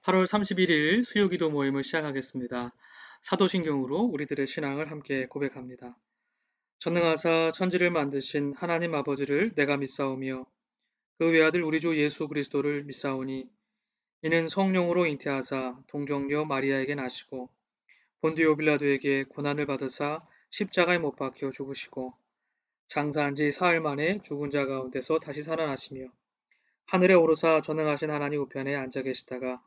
8월 31일 수요기도 모임을 시작하겠습니다. 사도신경으로 우리들의 신앙을 함께 고백합니다. 전능하사 천지를 만드신 하나님 아버지를 내가 믿사오며 그 외아들 우리 주 예수 그리스도를 믿사오니 이는 성령으로 잉태하사 동정녀 마리아에게 나시고 본디오 빌라도에게 고난을 받으사 십자가에 못 박혀 죽으시고 장사한 지 사흘 만에 죽은 자 가운데서 다시 살아나시며 하늘에 오르사 전능하신 하나님 우편에 앉아 계시다가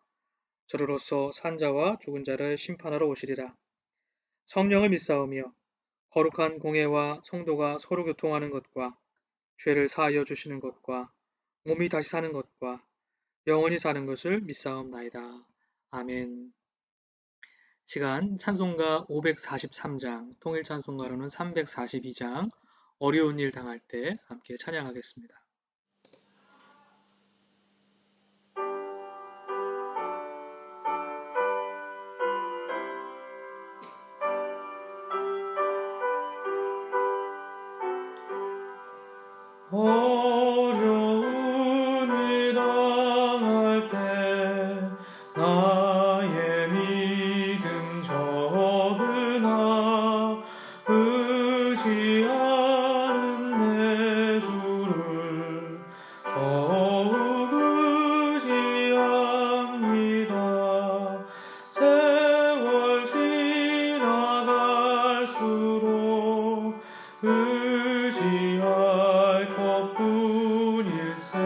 저로서 산자와 죽은 자를 심판하러 오시리라. 성령을 믿사오며 거룩한 공예와 성도가 서로 교통하는 것과 죄를 사하여 주시는 것과 몸이 다시 사는 것과 영원히 사는 것을 믿사옵나이다. 아멘. 시간 찬송가 543장, 통일 찬송가로는 342장, 어려운 일 당할 때 함께 찬양하겠습니다. 어려운 일 당할 때 나의 믿음 적으나 의지하는 내 주를 더욱 의지합니다. 세월 지나갈수록 의지할 것뿐일세.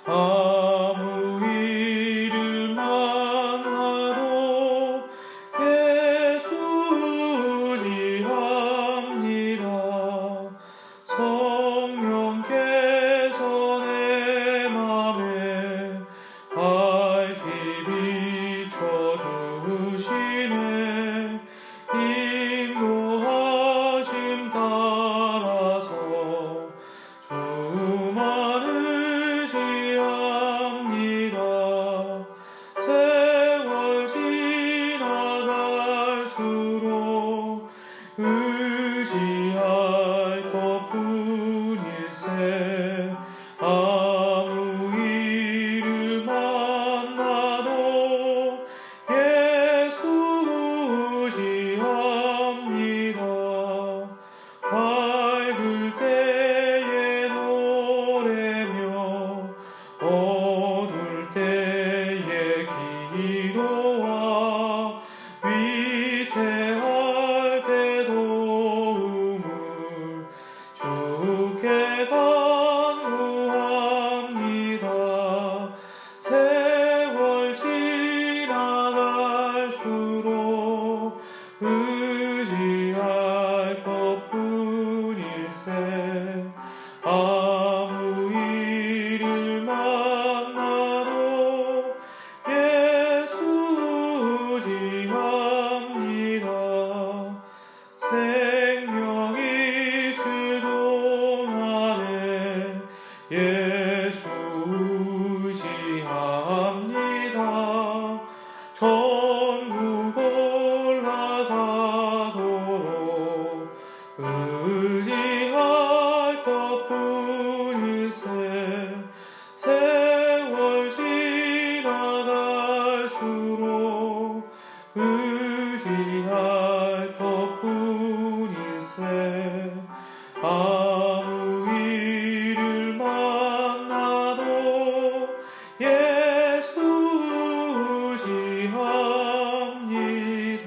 아무 일을 만나도 예수 의지합니다. 성령께서 내 맘에 밝히 비춰주시네. 인도하심 따라서 주만 의지합니다. 세월 지나갈수록 의지할 것뿐일세. 아무 일을 만나도 예수 의지합니다. 밝을 때에 노래며 어두울 때에 기도와 위태할 때 도움을 주께 간구합니다. 세월 지나갈수록 의지할 것뿐일세. 아무 일을 만나도 예수 의지합니다. 생명 있을 동안에 예수 의지합니다. 천국 올라가도록 의지할 것뿐일세. 세월 지나갈수록 의지할 것뿐일세. 아무 일을 만나도 예수 의지합니다.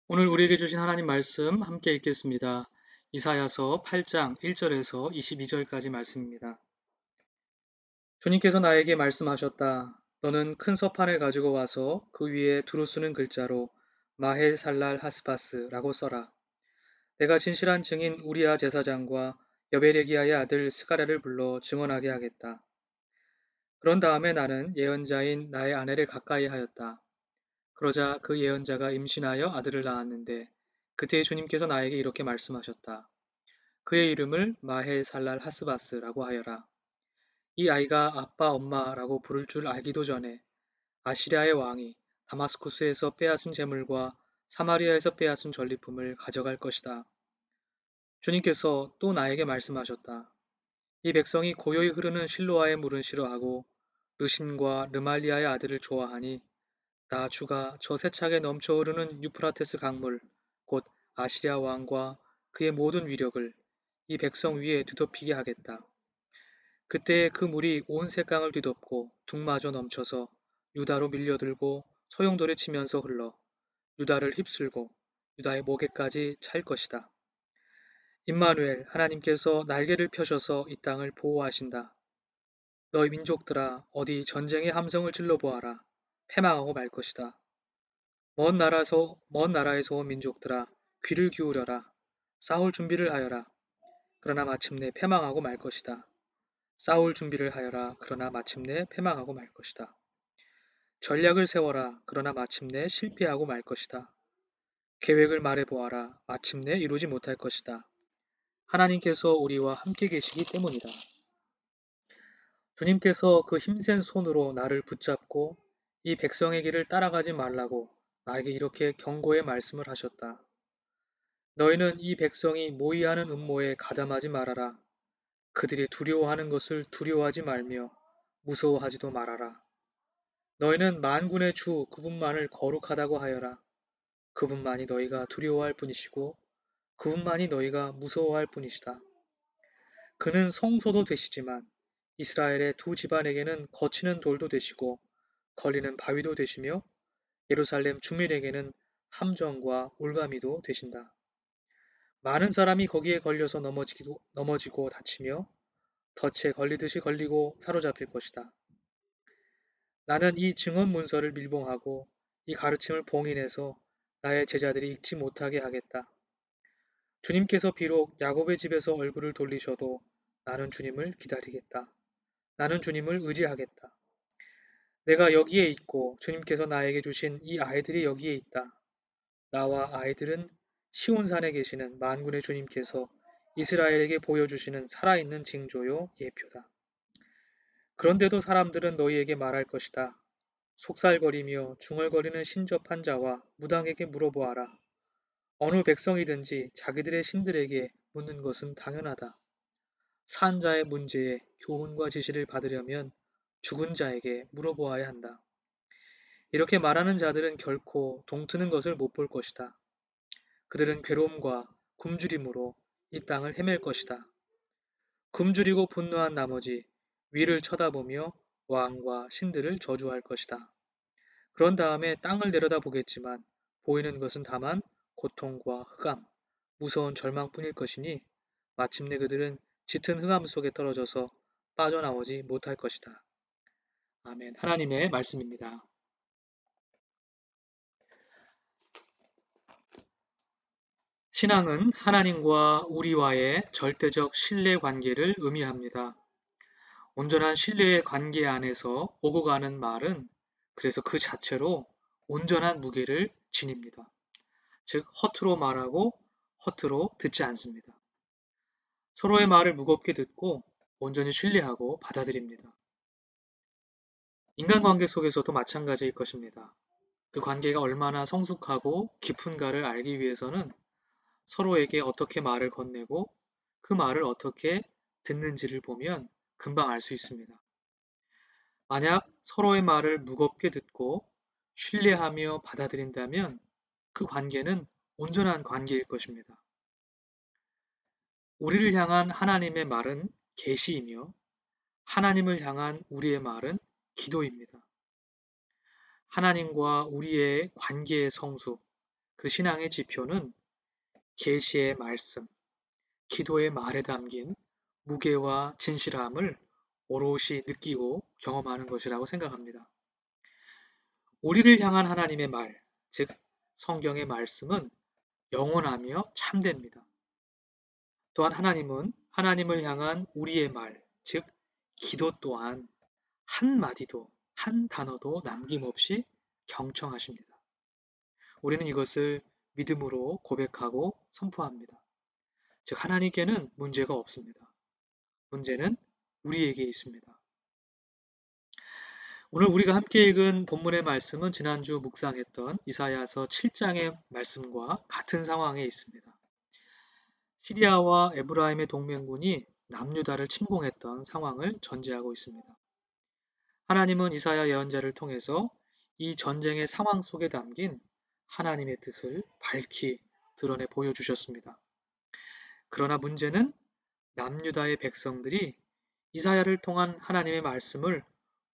오늘 우리에게 주신 하나님 말씀 함께 읽겠습니다. 이사야서 8장 1절에서 22절까지 말씀입니다. 주님께서 나에게 말씀하셨다. 너는 큰 서판을 가지고 와서 그 위에 두루 쓰는 글자로 마헬 살랄 하스바스라고 써라. 내가 진실한 증인 우리아 제사장과 여베레기야의 아들 스가랴를 불러 증언하게 하겠다. 그런 다음에 나는 예언자인 나의 아내를 가까이 하였다. 그러자 그 예언자가 임신하여 아들을 낳았는데 그때 주님께서 나에게 이렇게 말씀하셨다. 그의 이름을 마헬 살랄 하스바스라고 하여라. 이 아이가 아빠 엄마라고 부를 줄 알기도 전에 아시리아의 왕이 다마스쿠스에서 빼앗은 재물과 사마리아에서 빼앗은 전리품을 가져갈 것이다. 주님께서 또 나에게 말씀하셨다. 이 백성이 고요히 흐르는 실로아의 물은 싫어하고 르신과 르말리아의 아들을 좋아하니 나 주가 저 세차게 넘쳐 흐르는 유프라테스 강물 곧 아시리아 왕과 그의 모든 위력을 이 백성 위에 뒤덮이게 하겠다. 그때에 그 물이 온 색강을 뒤덮고 둥마저 넘쳐서 유다로 밀려들고 소용돌이 치면서 흘러 유다를 휩쓸고 유다의 목에까지 찰 것이다. 임마누엘 하나님께서 날개를 펴셔서 이 땅을 보호하신다. 너희 민족들아 어디 전쟁의 함성을 질러 보아라. 패망하고 말 것이다. 먼 나라에서 온 민족들아 귀를 기울여라. 싸울 준비를 하여라. 그러나 마침내 패망하고 말 것이다. 싸울 준비를 하여라. 그러나 마침내 패망하고 말 것이다. 전략을 세워라. 그러나 마침내 실패하고 말 것이다. 계획을 말해 보아라. 마침내 이루지 못할 것이다. 하나님께서 우리와 함께 계시기 때문이다. 주님께서 그 힘센 손으로 나를 붙잡고 이 백성의 길을 따라가지 말라고 나에게 이렇게 경고의 말씀을 하셨다. 너희는 이 백성이 모의하는 음모에 가담하지 말아라. 그들이 두려워하는 것을 두려워하지 말며 무서워하지도 말아라. 너희는 만군의 주 그분만을 거룩하다고 하여라. 그분만이 너희가 두려워할 뿐이시고 그분만이 너희가 무서워할 뿐이시다. 그는 성소도 되시지만 이스라엘의 두 집안에게는 거치는 돌도 되시고 걸리는 바위도 되시며 예루살렘 주민에게는 함정과 올가미도 되신다. 많은 사람이 거기에 걸려서 넘어지고 다치며 덫에 걸리듯이 걸리고 사로잡힐 것이다. 나는 이 증언 문서를 밀봉하고 이 가르침을 봉인해서 나의 제자들이 읽지 못하게 하겠다. 주님께서 비록 야곱의 집에서 얼굴을 돌리셔도 나는 주님을 기다리겠다. 나는 주님을 의지하겠다. 내가 여기에 있고 주님께서 나에게 주신 이 아이들이 여기에 있다. 나와 아이들은 시온산에 계시는 만군의 주님께서 이스라엘에게 보여주시는 살아있는 징조요 예표다. 그런데도 사람들은 너희에게 말할 것이다. 속살거리며 중얼거리는 신접한 자와 무당에게 물어보아라. 어느 백성이든지 자기들의 신들에게 묻는 것은 당연하다. 산 자의 문제에 교훈과 지시를 받으려면 죽은 자에게 물어보아야 한다. 이렇게 말하는 자들은 결코 동트는 것을 못 볼 것이다. 그들은 괴로움과 굶주림으로 이 땅을 헤맬 것이다. 굶주리고 분노한 나머지 위를 쳐다보며 왕과 신들을 저주할 것이다. 그런 다음에 땅을 내려다보겠지만 보이는 것은 다만 고통과 흑암, 무서운 절망뿐일 것이니 마침내 그들은 짙은 흑암 속에 떨어져서 빠져나오지 못할 것이다. 아멘. 하나님의 말씀입니다. 신앙은 하나님과 우리와의 절대적 신뢰 관계를 의미합니다. 온전한 신뢰의 관계 안에서 오고 가는 말은 그래서 그 자체로 온전한 무게를 지닙니다. 즉, 허투루 말하고 허투루 듣지 않습니다. 서로의 말을 무겁게 듣고 온전히 신뢰하고 받아들입니다. 인간관계 속에서도 마찬가지일 것입니다. 그 관계가 얼마나 성숙하고 깊은가를 알기 위해서는 서로에게 어떻게 말을 건네고 그 말을 어떻게 듣는지를 보면 금방 알 수 있습니다. 만약 서로의 말을 무겁게 듣고 신뢰하며 받아들인다면 그 관계는 온전한 관계일 것입니다. 우리를 향한 하나님의 말은 계시이며 하나님을 향한 우리의 말은 기도입니다. 하나님과 우리의 관계의 성수, 그 신앙의 지표는 계시의 말씀, 기도의 말에 담긴 무게와 진실함을 오롯이 느끼고 경험하는 것이라고 생각합니다. 우리를 향한 하나님의 말, 즉 성경의 말씀은 영원하며 참됩니다. 또한 하나님은 하나님을 향한 우리의 말, 즉 기도 또한 한 마디도 한 단어도 남김없이 경청하십니다. 우리는 이것을 믿음으로 고백하고 선포합니다. 즉 하나님께는 문제가 없습니다. 문제는 우리에게 있습니다. 오늘 우리가 함께 읽은 본문의 말씀은 지난주 묵상했던 이사야서 7장의 말씀과 같은 상황에 있습니다. 시리아와 에브라임의 동맹군이 남유다를 침공했던 상황을 전제하고 있습니다. 하나님은 이사야 예언자를 통해서 이 전쟁의 상황 속에 담긴 하나님의 뜻을 밝히 드러내 보여주셨습니다. 그러나 문제는 남유다의 백성들이 이사야를 통한 하나님의 말씀을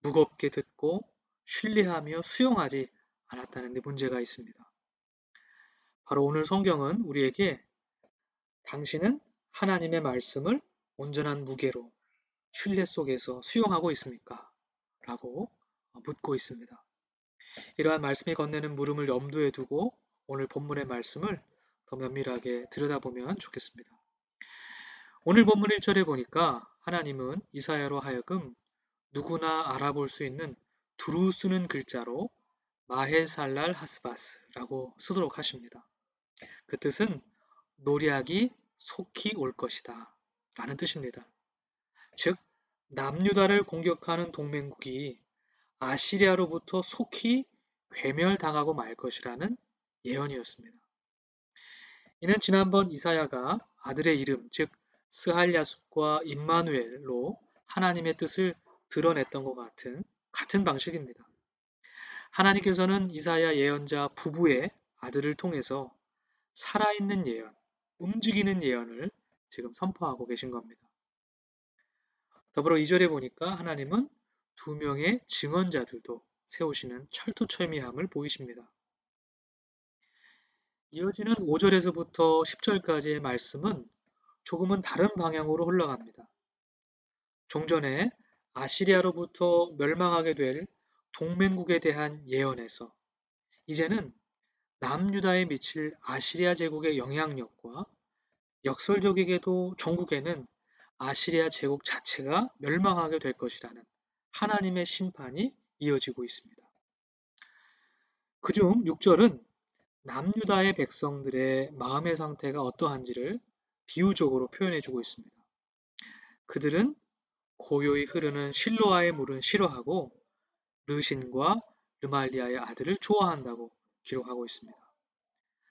무겁게 듣고 신뢰하며 수용하지 않았다는 데 문제가 있습니다. 바로 오늘 성경은 우리에게 당신은 하나님의 말씀을 온전한 무게로 신뢰 속에서 수용하고 있습니까? 라고 묻고 있습니다. 이러한 말씀이 건네는 물음을 염두에 두고 오늘 본문의 말씀을 더 면밀하게 들여다보면 좋겠습니다. 오늘 본문 1절에 보니까 하나님은 이사야로 하여금 누구나 알아볼 수 있는 두루 쓰는 글자로 마헬살랄 하스바스라고 쓰도록 하십니다. 그 뜻은 노략이 속히 올 것이다 라는 뜻입니다. 즉 남유다를 공격하는 동맹국이 아시리아로부터 속히 괴멸당하고 말 것이라는 예언이었습니다. 이는 지난번 이사야가 아들의 이름, 즉 스할야숲과 임마누엘로 하나님의 뜻을 드러냈던 것 같은 방식입니다. 하나님께서는 이사야 예언자 부부의 아들을 통해서 살아있는 예언, 움직이는 예언을 지금 선포하고 계신 겁니다. 더불어 2절에 보니까 하나님은 두 명의 증언자들도 세우시는 철두철미함을 보이십니다. 이어지는 5절에서부터 10절까지의 말씀은 조금은 다른 방향으로 흘러갑니다. 종전에 아시리아로부터 멸망하게 될 동맹국에 대한 예언에서 이제는 남유다에 미칠 아시리아 제국의 영향력과 역설적이게도 종국에는 아시리아 제국 자체가 멸망하게 될 것이라는 하나님의 심판이 이어지고 있습니다. 그중 6절은 남유다의 백성들의 마음의 상태가 어떠한지를 비유적으로 표현해주고 있습니다. 그들은 고요히 흐르는 실로아의 물은 싫어하고 르신과 르말리아의 아들을 좋아한다고 기록하고 있습니다.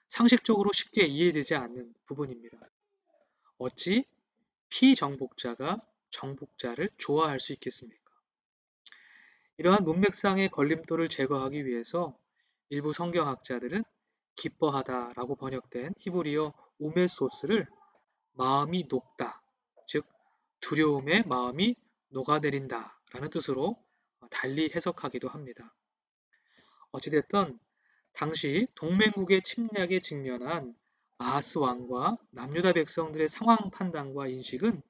상식적으로 쉽게 이해되지 않는 부분입니다. 어찌 피정복자가 정복자를 좋아할 수 있겠습니까? 이러한 문맥상의 걸림돌을 제거하기 위해서 일부 성경학자들은 기뻐하다라고 번역된 히브리어 우메소스를 마음이 녹다, 즉 두려움에 마음이 녹아내린다라는 뜻으로 달리 해석하기도 합니다. 어찌됐든 당시 동맹국의 침략에 직면한 아하스 왕과 남유다 백성들의 상황 판단과 인식은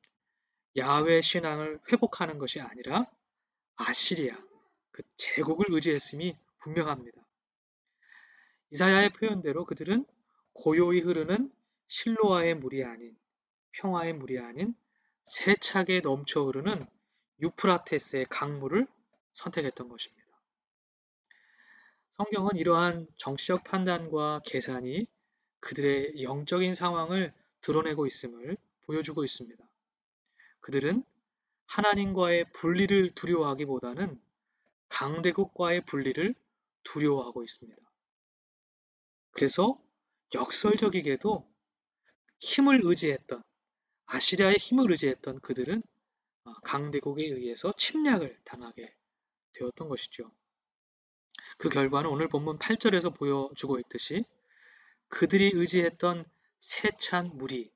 야훼 신앙을 회복하는 것이 아니라 아시리아, 그 제국을 의지했음이 분명합니다. 이사야의 표현대로 그들은 고요히 흐르는 실로아의 물이 아닌 평화의 물이 아닌 세차게 넘쳐 흐르는 유프라테스의 강물을 선택했던 것입니다. 성경은 이러한 정치적 판단과 계산이 그들의 영적인 상황을 드러내고 있음을 보여주고 있습니다. 그들은 하나님과의 분리를 두려워하기보다는 강대국과의 분리를 두려워하고 있습니다. 그래서 역설적이게도 힘을 의지했던 아시리아의 힘을 의지했던 그들은 강대국에 의해서 침략을 당하게 되었던 것이죠. 그 결과는 오늘 본문 8절에서 보여주고 있듯이 그들이 의지했던 세찬 물이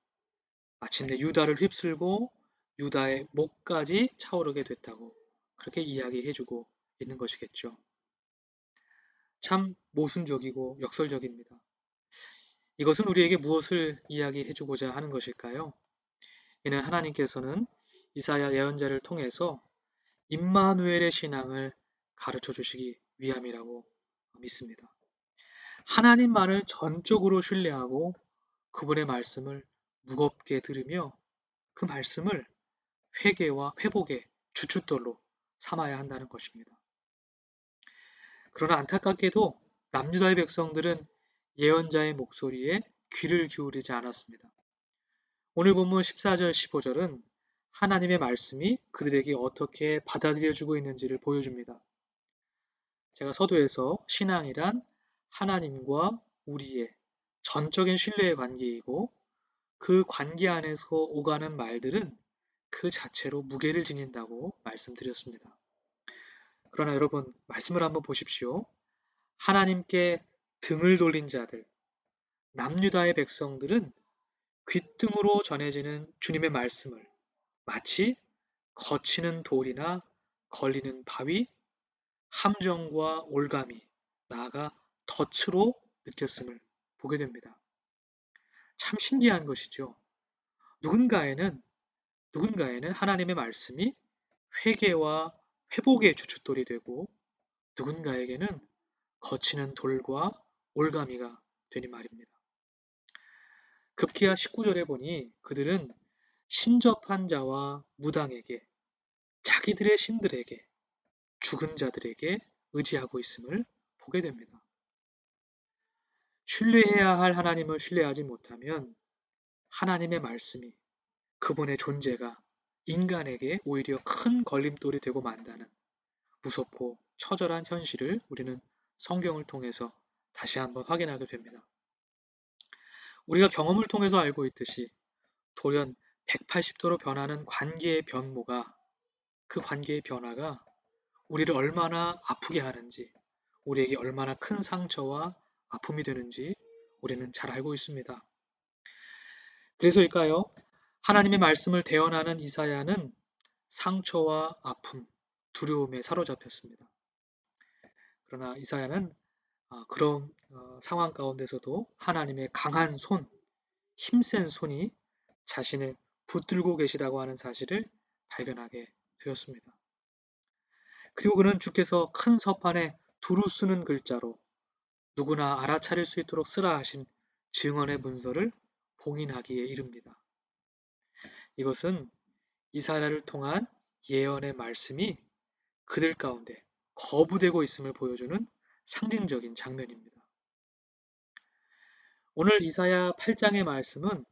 마침내 유다를 휩쓸고 유다의 목까지 차오르게 됐다고 그렇게 이야기해주고 있는 것이겠죠. 참 모순적이고 역설적입니다. 이것은 우리에게 무엇을 이야기해주고자 하는 것일까요? 이는 하나님께서는 이사야 예언자를 통해서 임마누엘의 신앙을 가르쳐 주시기 위함이라고 믿습니다. 하나님만을 전적으로 신뢰하고 그분의 말씀을 무겁게 들으며 그 말씀을 회개와 회복의 주춧돌로 삼아야 한다는 것입니다. 그러나 안타깝게도 남유다의 백성들은 예언자의 목소리에 귀를 기울이지 않았습니다. 오늘 본문 14절 15절은 하나님의 말씀이 그들에게 어떻게 받아들여지고 있는지를 보여줍니다. 제가 서두에서 신앙이란 하나님과 우리의 전적인 신뢰의 관계이고 그 관계 안에서 오가는 말들은 그 자체로 무게를 지닌다고 말씀드렸습니다. 그러나 여러분, 말씀을 한번 보십시오. 하나님께 등을 돌린 자들, 남유다의 백성들은 귓등으로 전해지는 주님의 말씀을 마치 거치는 돌이나 걸리는 바위, 함정과 올가미, 나아가 덫으로 느꼈음을 보게 됩니다. 참 신기한 것이죠. 누군가에는 하나님의 말씀이 회개와 회복의 주춧돌이 되고 누군가에게는 거치는 돌과 올가미가 되니 말입니다. 급기야 19절에 보니 그들은 신접한 자와 무당에게 자기들의 신들에게 죽은 자들에게 의지하고 있음을 보게 됩니다. 신뢰해야 할 하나님을 신뢰하지 못하면 하나님의 말씀이 그분의 존재가 인간에게 오히려 큰 걸림돌이 되고 만다는 무섭고 처절한 현실을 우리는 성경을 통해서 다시 한번 확인하게 됩니다. 우리가 경험을 통해서 알고 있듯이 돌연 180도로 변하는 관계의 변모가 그 관계의 변화가 우리를 얼마나 아프게 하는지 우리에게 얼마나 큰 상처와 아픔이 되는지 우리는 잘 알고 있습니다. 그래서일까요? 하나님의 말씀을 대언하는 이사야는 상처와 아픔, 두려움에 사로잡혔습니다. 그러나 이사야는 그런 상황 가운데서도 하나님의 강한 손, 힘센 손이 자신을 붙들고 계시다고 하는 사실을 발견하게 되었습니다. 그리고 그는 주께서 큰 서판에 두루 쓰는 글자로 누구나 알아차릴 수 있도록 쓰라 하신 증언의 문서를 봉인하기에 이릅니다. 이것은 이사야를 통한 예언의 말씀이 그들 가운데 거부되고 있음을 보여주는 상징적인 장면입니다. 오늘 이사야 8장의 말씀은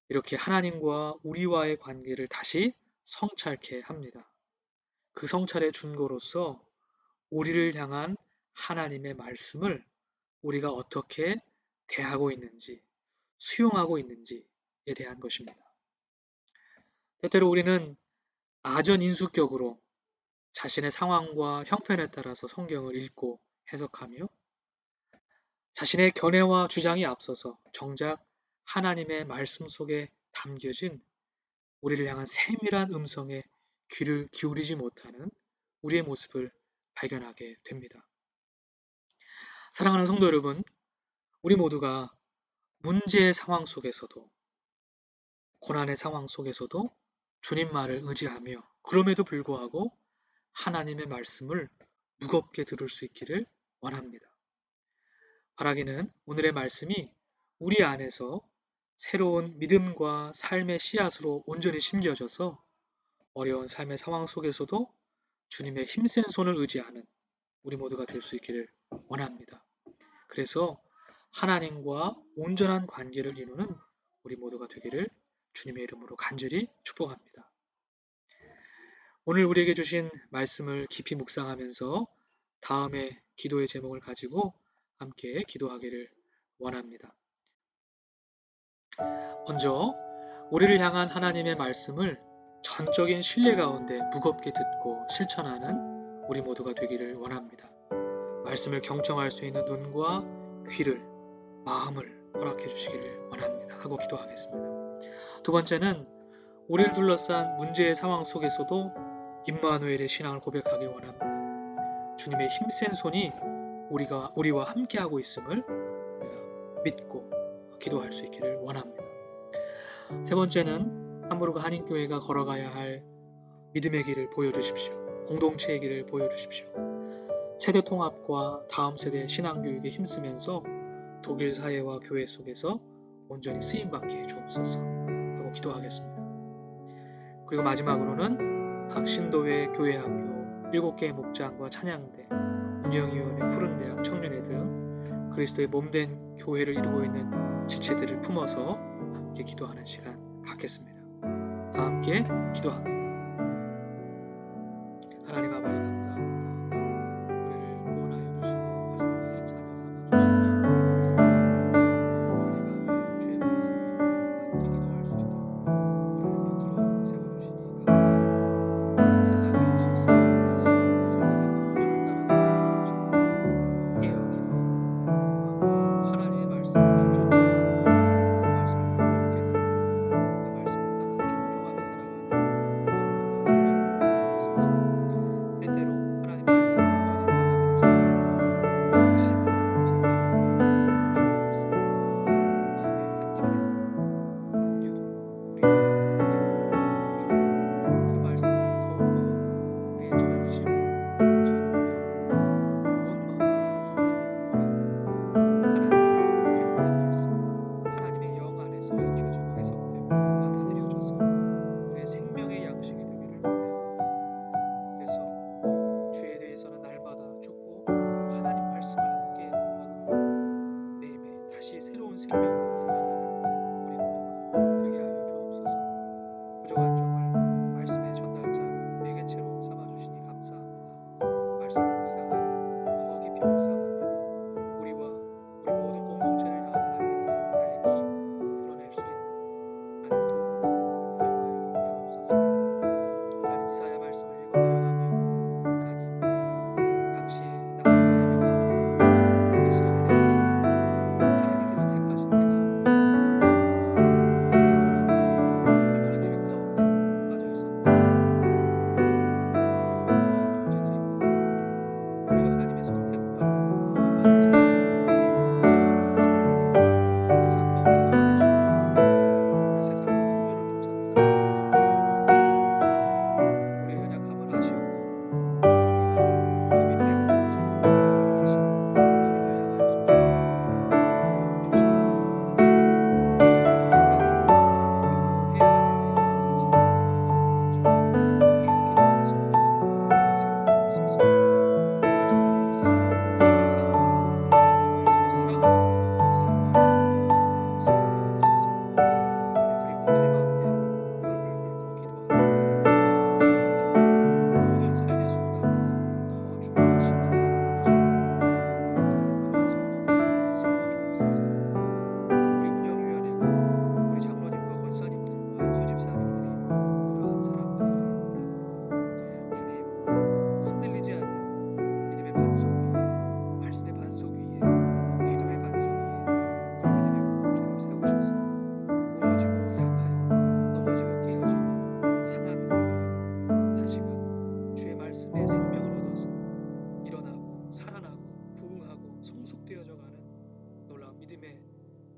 이렇게 하나님과 우리와의 관계를 다시 성찰케 합니다. 그 성찰의 준거로서 우리를 향한 하나님의 말씀을 우리가 어떻게 대하고 있는지, 수용하고 있는지에 대한 것입니다. 때때로 우리는 아전인수격으로 자신의 상황과 형편에 따라서 성경을 읽고 해석하며 자신의 견해와 주장이 앞서서 정작 하나님의 말씀 속에 담겨진 우리를 향한 세밀한 음성에 귀를 기울이지 못하는 우리의 모습을 발견하게 됩니다. 사랑하는 성도 여러분, 우리 모두가 문제의 상황 속에서도 고난의 상황 속에서도 주님 말을 의지하며 그럼에도 불구하고 하나님의 말씀을 무겁게 들을 수 있기를 원합니다. 바라기는 오늘의 말씀이 우리 안에서 새로운 믿음과 삶의 씨앗으로 온전히 심겨져서 어려운 삶의 상황 속에서도 주님의 힘센 손을 의지하는 우리 모두가 될 수 있기를 원합니다. 그래서 하나님과 온전한 관계를 이루는 우리 모두가 되기를 주님의 이름으로 간절히 축복합니다. 오늘 우리에게 주신 말씀을 깊이 묵상하면서 다음의 기도의 제목을 가지고 함께 기도하기를 원합니다. 먼저 우리를 향한 하나님의 말씀을 전적인 신뢰 가운데 무겁게 듣고 실천하는 우리 모두가 되기를 원합니다. 말씀을 경청할 수 있는 눈과 귀를, 마음을 허락해 주시기를 원합니다. 하고 기도하겠습니다. 두 번째는 우리를 둘러싼 문제의 상황 속에서도 임마누엘의 신앙을 고백하길 원합니다. 주님의 힘센 손이 우리와 함께하고 있음을 우리가 믿고 기도할 수 있기를 원합니다. 세 번째는 함부르크 한인교회가 걸어가야 할 믿음의 길을 보여주십시오. 공동체의 길을 보여주십시오. 세대 통합과 다음 세대 신앙교육에 힘쓰면서 독일 사회와 교회 속에서 온전히 쓰임받게 해주옵소서 하고 기도하겠습니다. 그리고 마지막으로는 각 신도회 교회학교 7개의 목장과 찬양대, 운영위원회, 푸른대학, 청년회 등 그리스도의 몸된 교회를 이루고 있는 지체들을 품어서 함께 기도하는 시간 갖겠습니다. 다 함께 기도합니다. 하나님 아버지 감사합니다. 우리를 구원하여 주시고 하나님의 자녀 삼아 주시니 감사합니다. 우리 마음에 주의 말씀을 간절히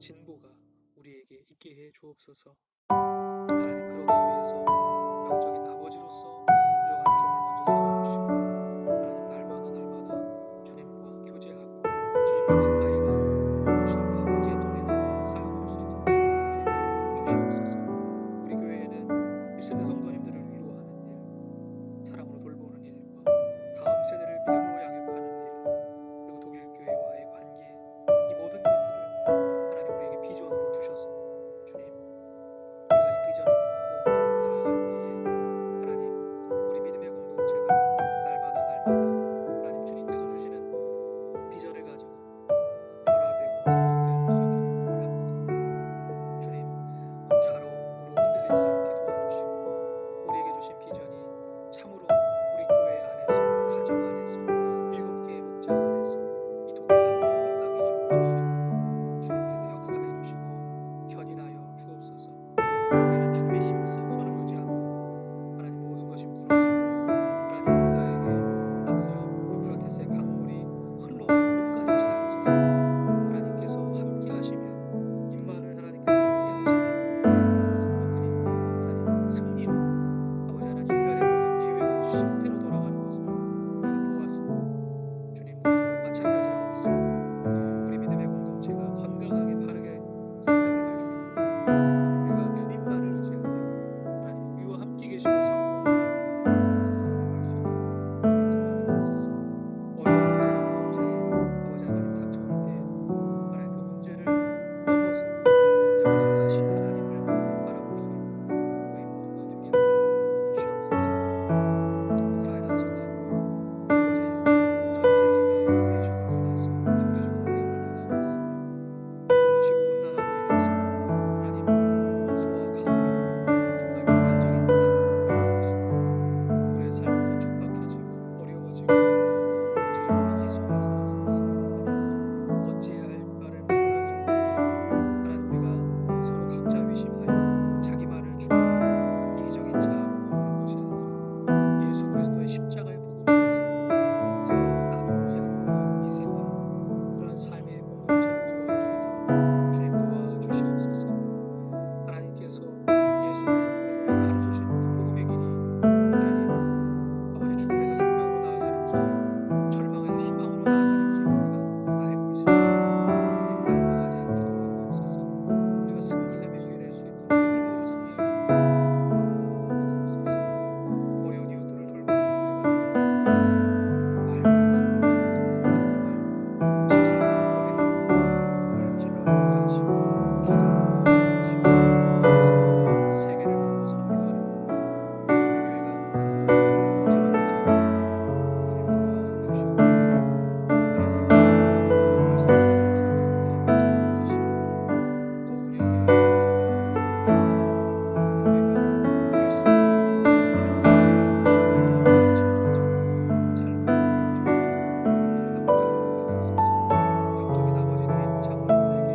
진보가 우리에게 있게 해 주옵소서. 하나님, 그러기 위해서 영적인 아버지로서 부족한 종을 먼저 세워주시고 하나님, 날마다 주님과 교제하고 주님과 가까이 가고 주님과 함께 동행하며 사역할 수 있도록 주님 도와주시옵소서. 우리 교회에는 1세대 성도님들을 위로하는 일, 사랑으로 돌보는 일과 다음 세대를 믿음으로 양육하는 일, 그리고 독일 교회와의 관계, 이 모든 것들을 하나님 우리에게 비전으로 주셨습니다. 주님, 우리가 이 비전을 품고 앞으로 나아갈 때에 하나님, 우리 믿음의 공동체가 날마다 하나님 주님께서 주시는 비전을 가지고 변화되고 성숙되어질 수 있기를 원합니다. 주님, 좌로 우로 흔들리지 않게 도와주시고 우리에게 주신 비전이 참으로 우리 교회 안에서, 가정 안에서, 7개의 목장 안에서 이 독일 한국 땅에 이루어질 수 있도록 주님께서 역사해 주시고 견인하여 주옵소서. 우리는 주님의 힘쓴 손을 의지합니다. 하나님, 모든 것이 무너지고 하나님 유다에게 아버지 유프라테스의 강물이 흘러 목까지 차올지라도 하나님께서 함께 하시면, 임마누엘 하나님께서 함께 하시면 모든 것들이 하나님 승리로, 아버지 하나님, 인간의 모든 계획은 실패로 돌아가는 것을 우리가 보았습니다. 주님, 우리도 마찬가지라고 믿습니다. 우리 믿음의 공동체가 건강하게 바르게 성장해 갈 수 있도록 우리가 주님만을 의지하며 하나님 위와 함께 계시는 성령으로 나아갈 수 있도록 주님 도와주옵소서. 어려운 문제가 공동체에 아버지 하나님 닥쳐올 때에도 하나님 그 문제를 넘어서 문제보다 크신 하나님을 바라볼 수 있는 우리 모두가 되게 하여 주시옵소서. 우크라이나 전쟁으로 아버지 전 세계가 인플레이션으로 인해서 경제적으로 어려움을 당하고 있으며, 또 지구온난화로 인해서 하나님 홍수와 가뭄, 정말 극단적인 문화가 일어나고 있습니다. 우리의 삶은 더 척박해지고 어려워지고 영체적 위기 속에 살아가고 있습니다. 하나님, 어찌해야 할 바를 모르는 이때에 하나님 우리가 서로 각자 의심하여 자기만을 추구하고 이기적인 자아로 머무는 것이 아니라 예수 그리스도의 십자가의 복음 안에서 서로 나누고 양보하고 희생하는 그런 삶의 공동체를 이루어갈 수 있도록 주님 도와주시옵소서. 하나님께서 예수 그리스도를 통해서 우리가 가르쳐주신 그 복음의 길이 하나님 아버지 죽음에서 생명으로 나아가는 길, 절망에서 희망으로 나아가는 길임을 우리가 알고 있습니다. 주님, 갈망하지 않게 도와주옵소서. 우리가 승리하며 이겨낼 수 있도록, 믿음으로 승리할 수 있도록 도와주옵소서. 어려운 이웃들을 돌보는 교회가 되기를 원합니다. 말과 입술로만 돕는 데 하지 말고 진실로 믿고 행하고 물질로 돕게 하시고 기도로 구원하게 하시고, 그래서 세계를 불러 선교하는 교회, 우리 교회가 부지런히 하나님 주님 도와주시옵소서. 하나님, 모든 말씀을 따르는 우리의 목장을 붙드시고 또 우리에게 성령을 붙들어 주셔서 교회가 말씀을 하나님 하나님의 말씀을 가지고 잘 맺어줄 수 있도록 함께하여 주옵소서. 영적인 아버지 된 장로님들에게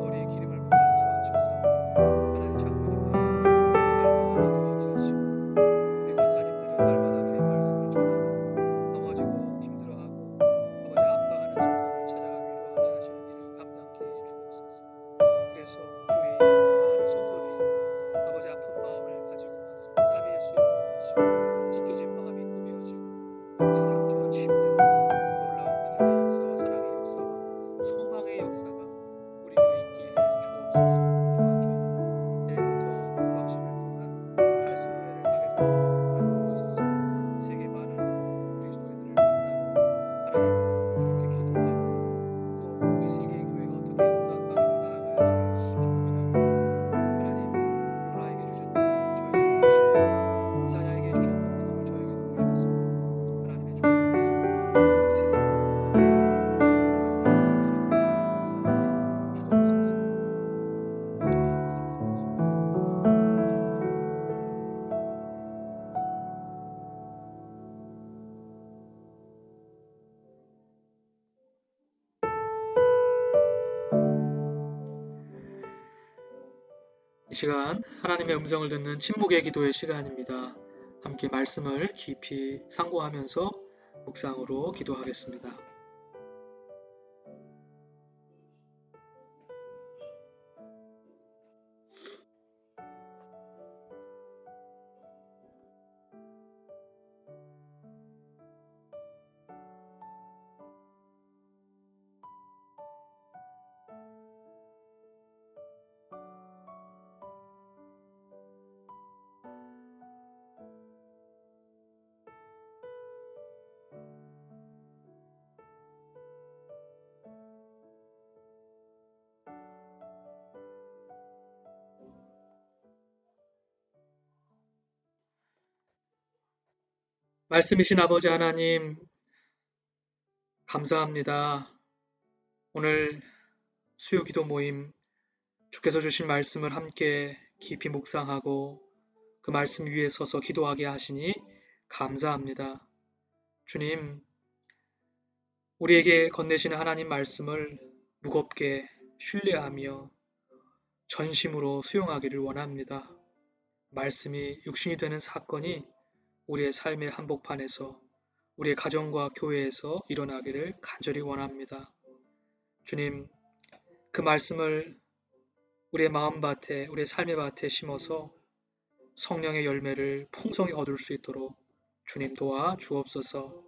머리에 기름을 부어주셔서 하나님 장로님들의 건강을 날마다 기도하게 하시고, 우리 권사님들은 날마다 주의 말씀을 전하며 넘어지고 힘들어하고 아버지 아파하는 성도들을 찾아가 위로하게 하시는 일을 감당케 해 주옵소서. 그래서 교회에 많은 성도들이 아버지 아픈 마음을 가지고 와서 싸매일 수 있도록 하시고, 찢겨진 마음이 꾸며지고 그 상처가 치유되는 놀라운 믿음의 역사와 사랑의 역사와 소망의 역사가 우리 교회에 있게 해 주옵소서. 주 내일부터 구박심을 동안 할수로회를 가게 되는 하나님 오셔서 세계 많은 그리스도인들을 만나고 하나님 주님께 기도하고 또 우리 세계의 교회가 어떠한 방향으로 나아가야 할지 고민하는 하나님, 요나에게 주셨던 믿음 저에게도 주시고 이사야에게 주셨던 믿음을 저에게도 주셔서 하나님의 종으로서 이 세상을 구원하는 저에게 수 있도록 주님 역사하게 주옵소서. 이 시간 하나님의 음성을 듣는 침묵의 기도의 시간입니다. 함께 말씀을 깊이 상고하면서 묵상으로 기도하겠습니다. 말씀이신 아버지 하나님, 감사합니다. 오늘 수요 기도 모임, 주께서 주신 말씀을 함께 깊이 묵상하고 그 말씀 위에 서서 기도하게 하시니 감사합니다. 주님, 우리에게 건네시는 하나님 말씀을 무겁게 신뢰하며 전심으로 수용하기를 원합니다. 말씀이 육신이 되는 사건이 우리의 삶의 한복판에서 우리의 가정과 교회에서 일어나기를 간절히 원합니다. 주님, 그 말씀을 우리의 마음밭에, 우리의 삶의 밭에 심어서 성령의 열매를 풍성히 얻을 수 있도록 주님 도와 주옵소서.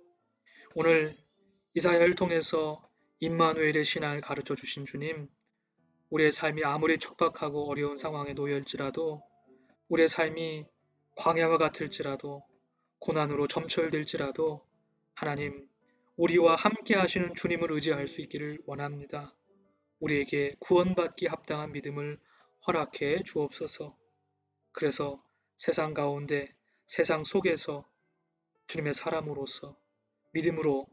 오늘 이사야를 통해서 임마누엘의 신앙을 가르쳐 주신 주님, 우리의 삶이 아무리 척박하고 어려운 상황에 놓여일지라도, 우리의 삶이 광야와 같을지라도, 고난으로 점철될지라도 하나님, 우리와 함께 하시는 주님을 의지할 수 있기를 원합니다. 우리에게 구원받기 합당한 믿음을 허락해 주옵소서. 그래서 세상 가운데, 세상 속에서 주님의 사람으로서 믿음으로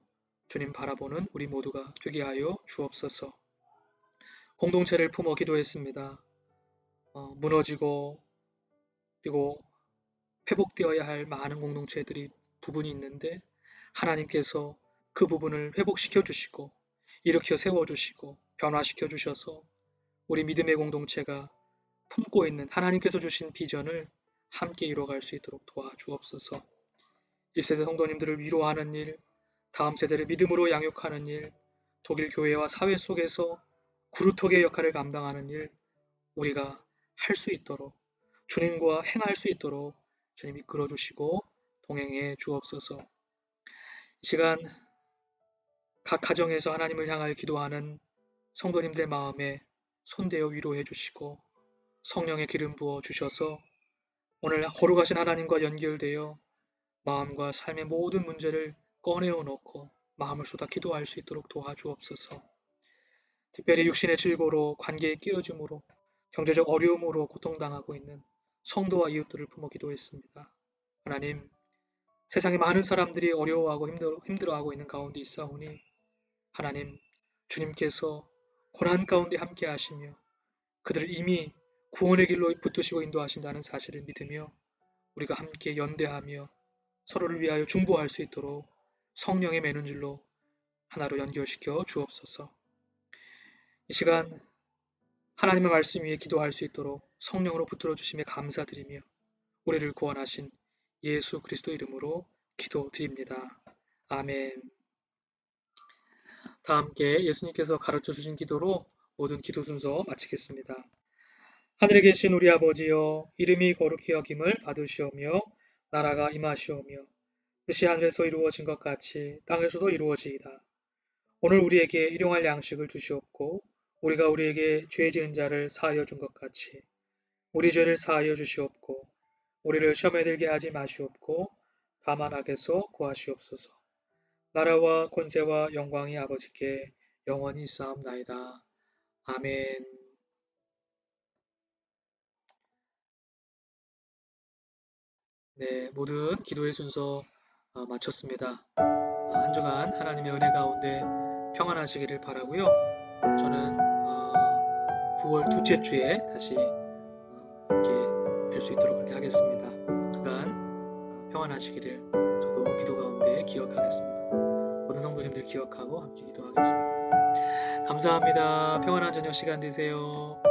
주님 바라보는 우리 모두가 되게 하여 주옵소서. 공동체를 품어 기도했습니다. 무너지고 그리고 회복되어야 할 많은 공동체들이 부분이 있는데 하나님께서 그 부분을 회복시켜 주시고 일으켜 세워 주시고 변화시켜 주셔서 우리 믿음의 공동체가 품고 있는 하나님께서 주신 비전을 함께 이뤄갈 수 있도록 도와주옵소서. 1세대 성도님들을 위로하는 일, 다음 세대를 믿음으로 양육하는 일, 독일 교회와 사회 속에서 구루토기의 역할을 감당하는 일, 우리가 할 수 있도록 주님과 행할 수 있도록 주님 이끌어 주시고 동행해 주옵소서. 이 시간 각 가정에서 하나님을 향하여 기도하는 성도님들의 마음에 손대어 위로해 주시고 성령의 기름 부어 주셔서 오늘 거룩하신 하나님과 연결되어 마음과 삶의 모든 문제를 꺼내어 놓고 마음을 쏟아 기도할 수 있도록 도와주옵소서. 특별히 육신의 질고로 관계에 끼어짐으로 경제적 어려움으로 고통당하고 있는 성도와 이웃들을 품어 기도했습니다. 하나님, 세상에 많은 사람들이 어려워하고 힘들어하고 있는 가운데 있사오니 하나님, 주님께서 고난 가운데 함께 하시며 그들을 이미 구원의 길로 붙드시고 인도하신다는 사실을 믿으며 우리가 함께 연대하며 서로를 위하여 중보할 수 있도록 성령의 매는줄로 하나로 연결시켜 주옵소서. 이 시간 하나님의 말씀 위에 기도할 수 있도록 성령으로 붙들어 주심에 감사드리며 우리를 구원하신 예수 그리스도 이름으로 기도드립니다. 아멘. 다 함께 예수님께서 가르쳐 주신 기도로 모든 기도 순서 마치겠습니다. 하늘에 계신 우리 아버지여, 이름이 거룩히 여김을 받으시오며 나라가 임하시오며 뜻이 하늘에서 이루어진 것 같이 땅에서도 이루어지이다. 오늘 우리에게 일용할 양식을 주시옵고 우리가 우리에게 죄 지은 자를 사하여 준 것 같이 우리 죄를 사하여 주시옵고 우리를 시험에 들게 하지 마시옵고 다만 악에서 구하시옵소서. 나라와 권세와 영광이 아버지께 영원히 있사옵나이다. 아멘. 네, 모든 기도의 순서 마쳤습니다. 한 주간 하나님의 은혜 가운데 평안하시기를 바라고요. 저는 9월 둘째 주에 다시 함께 뵐 수 있도록 그렇게 하겠습니다. 그간 평안하시기를 저도 기도 가운데 기억하겠습니다. 모든 성도님들 기억하고 함께 기도하겠습니다. 감사합니다. 평안한 저녁 시간 되세요.